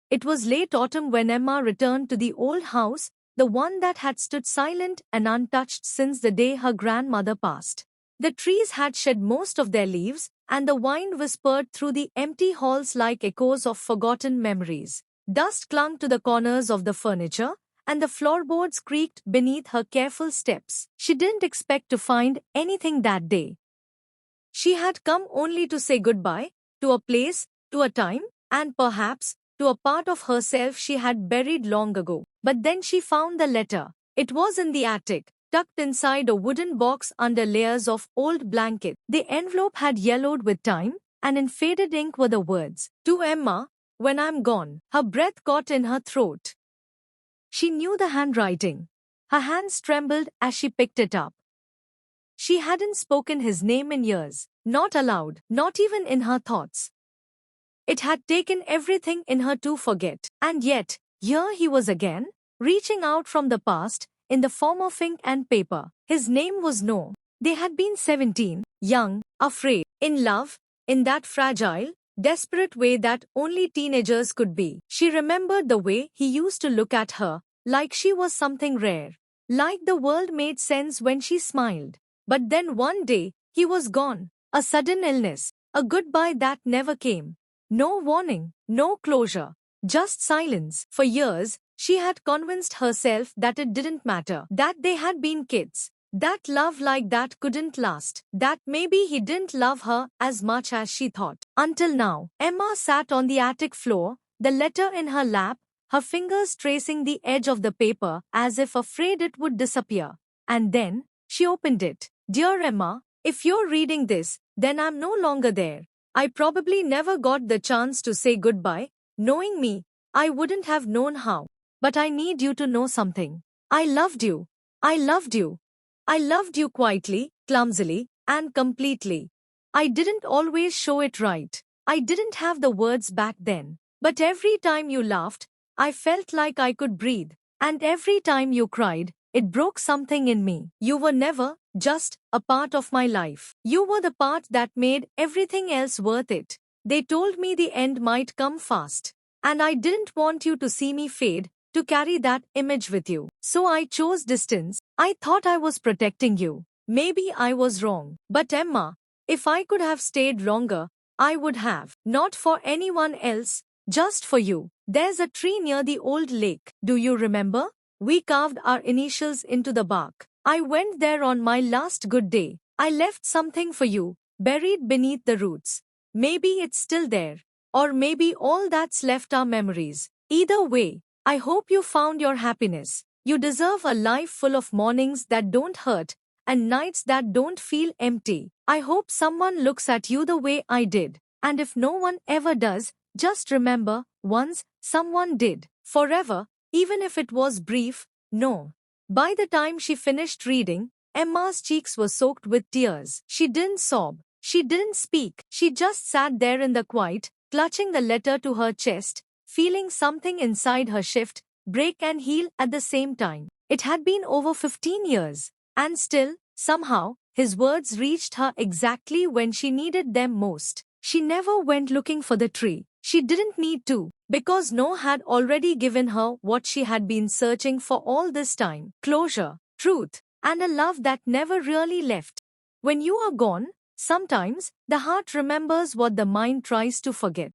It was late autumn when Emma returned to the old house, the one that had stood silent and untouched since the day her grandmother passed. The trees had shed most of their leaves, and the wind whispered through the empty halls like echoes of forgotten memories. Dust clung to the corners of the furniture, and the floorboards creaked beneath her careful steps. She didn't expect to find anything that day. She had come only to say goodbye, to a place, to a time, and perhaps to a part of herself she had buried long ago. But then she found the letter. It was in the attic, tucked inside a wooden box under layers of old blanket. The envelope had yellowed with time, and in faded ink were the words, "To Emma, when I'm gone." Her breath caught in her throat. She knew the handwriting. Her hands trembled as she picked it up. She hadn't spoken his name in years, not aloud, not even in her thoughts. It had taken everything in her to forget. And yet, here he was again, reaching out from the past, in the form of ink and paper. His name was No. They had been 17, young, afraid, in love, in that fragile, desperate way that only teenagers could be. She remembered the way he used to look at her, like she was something rare. Like the world made sense when she smiled. But then one day, he was gone. A sudden illness. A goodbye that never came. No warning, no closure, just silence. For years, she had convinced herself that it didn't matter, that they had been kids, that love like that couldn't last, that maybe he didn't love her as much as she thought. Until now, Emma sat on the attic floor, the letter in her lap, her fingers tracing the edge of the paper as if afraid it would disappear. And then, she opened it. "Dear Emma, if you're reading this, then I'm no longer there. I probably never got the chance to say goodbye. Knowing me, I wouldn't have known how. But I need you to know something. I loved you. I loved you. I loved you quietly, clumsily, and completely. I didn't always show it right. I didn't have the words back then. But every time you laughed, I felt like I could breathe. And every time you cried, it broke something in me. You were never just a part of my life. You were the part that made everything else worth it." They told me the end might come fast. And I didn't want you to see me fade, to carry that image with you. So I chose distance. I thought I was protecting you. Maybe I was wrong. But Emma, if I could have stayed longer, I would have. Not for anyone else, just for you. There's a tree near the old lake. Do you remember? We carved our initials into the bark. I went there on my last good day. I left something for you, buried beneath the roots. Maybe it's still there. Or maybe all that's left are memories. Either way, I hope you found your happiness. You deserve a life full of mornings that don't hurt, and nights that don't feel empty. I hope someone looks at you the way I did. And if no one ever does, just remember, once, someone did. Forever, even if it was brief, no. By the time she finished reading, Emma's cheeks were soaked with tears. She didn't sob. She didn't speak. She just sat there in the quiet, clutching the letter to her chest, feeling something inside her shift, break and heal at the same time. It had been over 15 years, and still, somehow, his words reached her exactly when she needed them most. She never went looking for the tree. She didn't need to, because No had already given her what she had been searching for all this time: closure, truth, and a love that never really left. When you are gone, sometimes the heart remembers what the mind tries to forget.